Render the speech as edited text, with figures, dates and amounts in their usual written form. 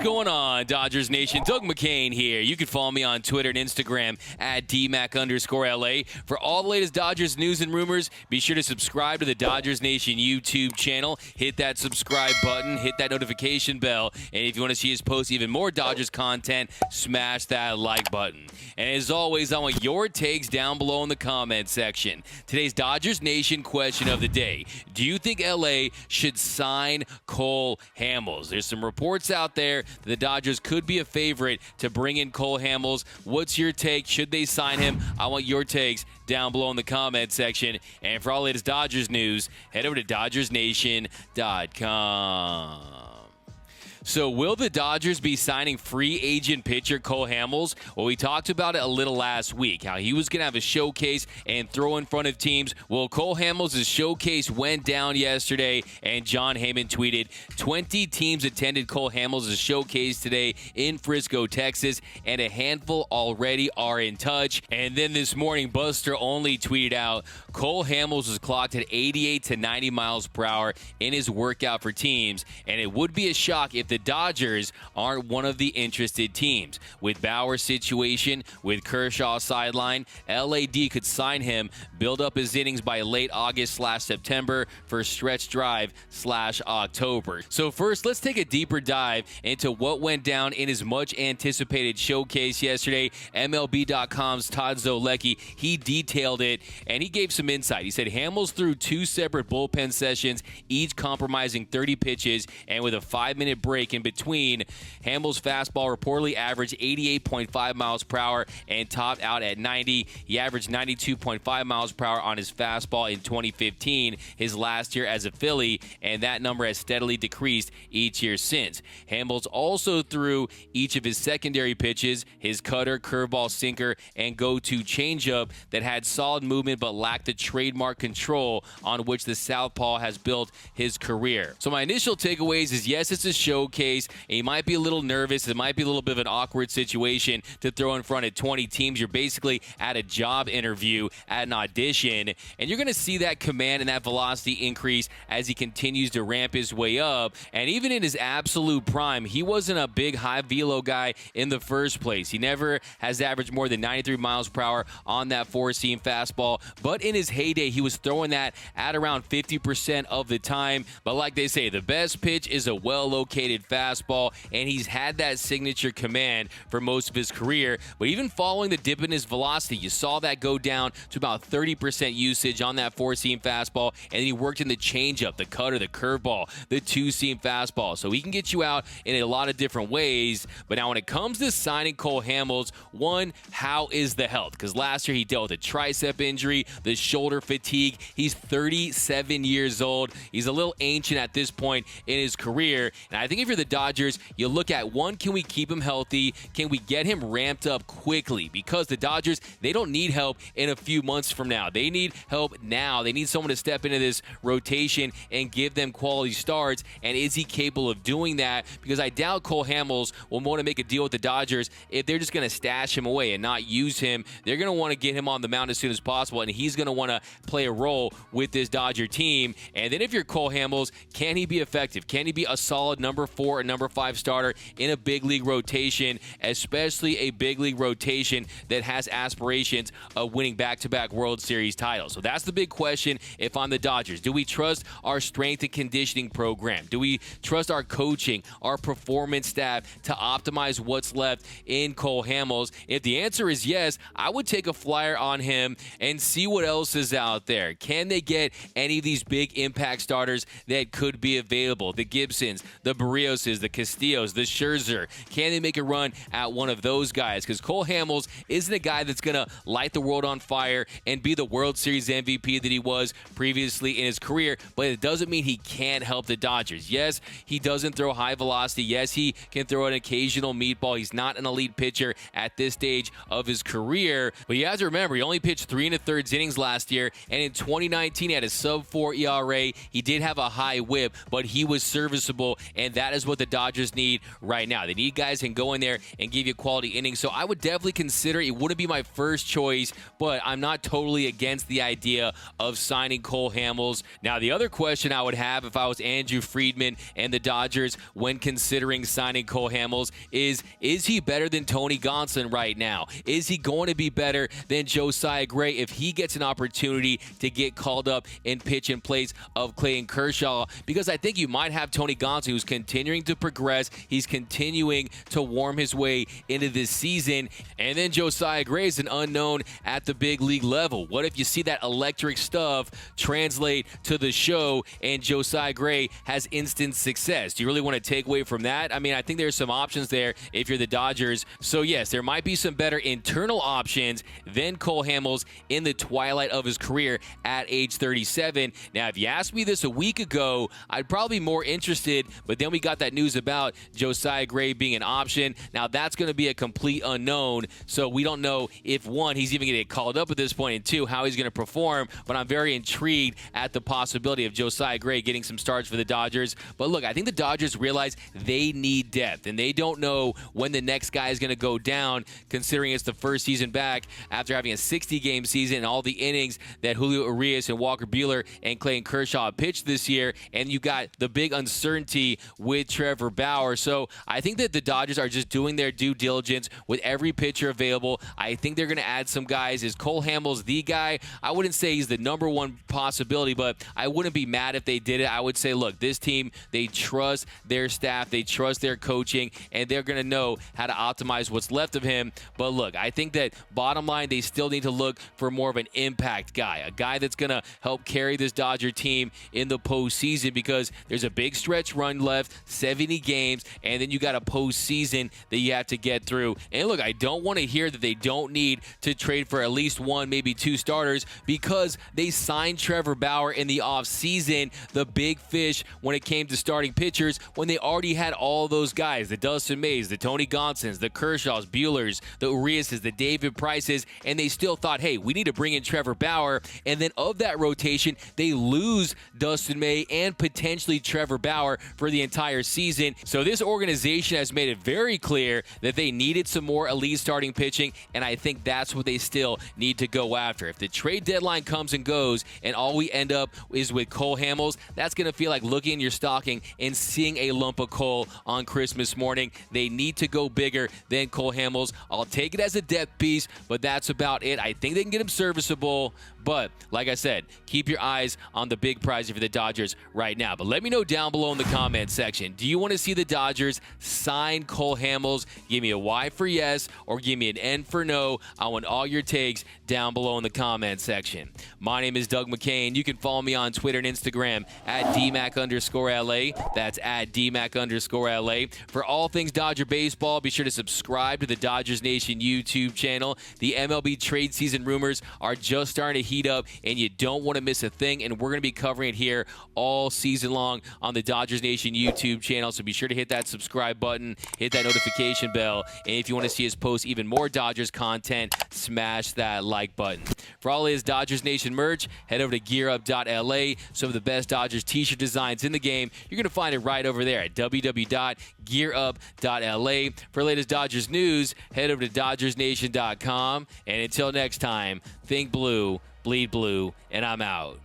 What's going on, Dodgers Nation? Doug McCain here. You can follow me on Twitter and Instagram at DMac_LA. For all the latest Dodgers news and rumors, be sure to subscribe to the Dodgers Nation YouTube channel. Hit that subscribe button, hit that notification bell, and if you want to see us post even more Dodgers content, smash that like button. And as always, I want your takes down below in the comment section. Today's Dodgers Nation question of the day: do you think LA should sign Cole Hamels? There's some reports out there that the Dodgers could be a favorite to bring in Cole Hamels. What's your take? Should they sign him? I want your takes down below in the comment section. And for all the latest Dodgers news, head over to DodgersNation.com. So will the Dodgers be signing free agent pitcher Cole Hamels? Well, we talked about it a little last week, how he was going to have a showcase and throw in front of teams. Well, Cole Hamels' showcase went down yesterday, and John Heyman tweeted, 20 teams attended Cole Hamels' showcase today in Frisco, Texas, and a handful already are in touch. And then this morning, Buster Olney tweeted out, Cole Hamels was clocked at 88 to 90 miles per hour in his workout for teams, and it would be a shock if the Dodgers aren't one of the interested teams. With Bauer's situation, with Kershaw sideline, LAD could sign him, build up his innings by late August/September for stretch drive/October. So first, let's take a deeper dive into what went down in his much anticipated showcase yesterday. MLB.com's Todd Zolecki, he detailed it, and he gave some insight. He said Hamels threw two separate bullpen sessions, each compromising 30 pitches, and with a 5-minute break in between. Hamels' fastball reportedly averaged 88.5 miles per hour and topped out at 90. He averaged 92.5 miles per hour on his fastball in 2015, his last year as a Philly, and that number has steadily decreased each year since. Hamels also threw each of his secondary pitches, his cutter, curveball, sinker, and go-to changeup that had solid movement but lacked the trademark control on which the southpaw has built his career. So my initial takeaways is, yes, it's a showcase, and you might be a little nervous. It might be a little bit of an awkward situation to throw in front of 20 teams. You're basically at a job interview, at an audition, and you're going to see that command and that velocity increase as he continues to ramp his way up. And even in his absolute prime, he wasn't a big high velo guy in the first place. He never has averaged more than 93 miles per hour on that four-seam fastball, but in his heyday, he was throwing that at around 50% of the time. But like they say, the best pitch is a well-located fastball, and he's had that signature command for most of his career. But even following the dip in his velocity, you saw that go down to about 30% usage on that four-seam fastball, and then he worked in the changeup, the cutter, the curveball, the two-seam fastball. So he can get you out in a lot of different ways. But now when it comes to signing Cole Hamels, one, how is the health? Because last year he dealt with a tricep injury, the shoulder fatigue. He's 37 years old. He's a little ancient at this point in his career. And I think if you're the Dodgers, you look at, one, can we keep him healthy? Can we get him ramped up quickly? Because the Dodgers, they don't need help in a few months from now. They need help now. They need someone to step into this rotation and give them quality starts. And is he capable of doing that? Because I doubt Cole Hamels will want to make a deal with the Dodgers if they're just going to stash him away and not use him. They're going to want to get him on the mound as soon as possible, and he's going to want to play a role with this Dodger team. And then if you're Cole Hamels, can he be effective? Can he be a solid number 4 or number 5 starter in a big league rotation, especially a big league rotation that has aspirations of winning back-to-back World Series titles? So that's the big question if I'm the Dodgers. Do we trust our strength and conditioning program? Do we trust our coaching, our performance staff to optimize what's left in Cole Hamels? If the answer is yes, I would take a flyer on him and see what else is out there. Can they get any of these big impact starters that could be available? The Gibsons, the Barrioses, the Castillos, the Scherzer. Can they make a run at one of those guys? Because Cole Hamels isn't a guy that's going to light the world on fire and be the World Series MVP that he was previously in his career, but it doesn't mean he can't help the Dodgers. Yes, he doesn't throw high velocity. Yes, he can throw an occasional meatball. He's not an elite pitcher at this stage of his career, but you have to remember, he only pitched 3 1/3 innings last year, and in 2019, he had a sub-4 ERA. He did have a high whip, but he was serviceable, and that is is what the Dodgers need right now. They need guys who can go in there and give you quality innings. So I would definitely consider it. Wouldn't be my first choice, but I'm not totally against the idea of signing Cole Hamels. Now, the other question I would have if I was Andrew Friedman and the Dodgers when considering signing Cole Hamels is he better than Tony Gonsolin right now? Is he going to be better than Josiah Gray if he gets an opportunity to get called up and pitch in place of Clayton Kershaw? Because I think you might have Tony Gonsolin, who's continuing to progress. He's continuing to warm his way into this season. And then Josiah Gray is an unknown at the big league level. What if you see that electric stuff translate to the show and Josiah Gray has instant success? Do you really want to take away from that? I mean, I think there's some options there if you're the Dodgers. So yes, there might be some better internal options than Cole Hamels in the twilight of his career at age 37. Now, if you asked me this a week ago, I'd probably be more interested, but then we got that news about Josiah Gray being an option. Now, that's going to be a complete unknown, so we don't know if, one, he's even going to get called up at this point, and two, how he's going to perform, but I'm very intrigued at the possibility of Josiah Gray getting some starts for the Dodgers. But look, I think the Dodgers realize they need depth, and they don't know when the next guy is going to go down, considering it's the first season back after having a 60-game season and all the innings that Julio Urias and Walker Buehler and Clayton Kershaw pitched this year, and you got the big uncertainty with Trevor Bauer. So I think that the Dodgers are just doing their due diligence with every pitcher available. I think they're going to add some guys. Is Cole Hamels the guy? I wouldn't say he's the number one possibility, but I wouldn't be mad if they did it. I would say, look, this team, they trust their staff, they trust their coaching, and they're going to know how to optimize what's left of him. But look, I think that bottom line, they still need to look for more of an impact guy, a guy that's going to help carry this Dodger team in the postseason, because there's a big stretch run left, 70 games, and then you got a postseason that you have to get through. And look, I don't want to hear that they don't need to trade for at least one, maybe two starters, because they signed Trevor Bauer in the offseason, the big fish when it came to starting pitchers, when they already had all those guys, the Dustin Mays, the Tony Gonsolins, the Kershaws, Buehlers, the Uriases, the David Prices, and they still thought, hey, we need to bring in Trevor Bauer. And then of that rotation, they lose Dustin May and potentially Trevor Bauer for the entire season. So this organization has made it very clear that they needed some more elite starting pitching, and I think that's what they still need to go after. If the trade deadline comes and goes and all we end up is with Cole Hamels, that's going to feel like looking in your stocking and seeing a lump of coal on Christmas morning. They need to go bigger than Cole Hamels. I'll take it as a depth piece, but that's about it. I think they can get him serviceable, but like I said, keep your eyes on the big prize for the Dodgers right now. But let me know down below in the comment section, do you want to see the Dodgers sign Cole Hamels? Give me a Y for yes or give me an N for no. I want all your takes down below in the comment section. My name is Doug McCain. You can follow me on Twitter and Instagram at DMAC_LA. That's at DMAC_LA. For all things Dodger baseball, be sure to subscribe to the Dodgers Nation YouTube channel. The MLB trade season rumors are just starting to heat up, and you don't want to miss a thing, and we're going to be covering it here all season long on the Dodgers Nation YouTube channel, so be sure to hit that subscribe button, hit that notification bell, and if you want to see us post even more Dodgers content, smash that like button. For all his Dodgers Nation merch, head over to gearup.la. Some of the best Dodgers t-shirt designs in the game, you're going to find it right over there at www.gearup.la. For latest Dodgers news, head over to DodgersNation.com, and until next time, think blue, bleed blue, and I'm out.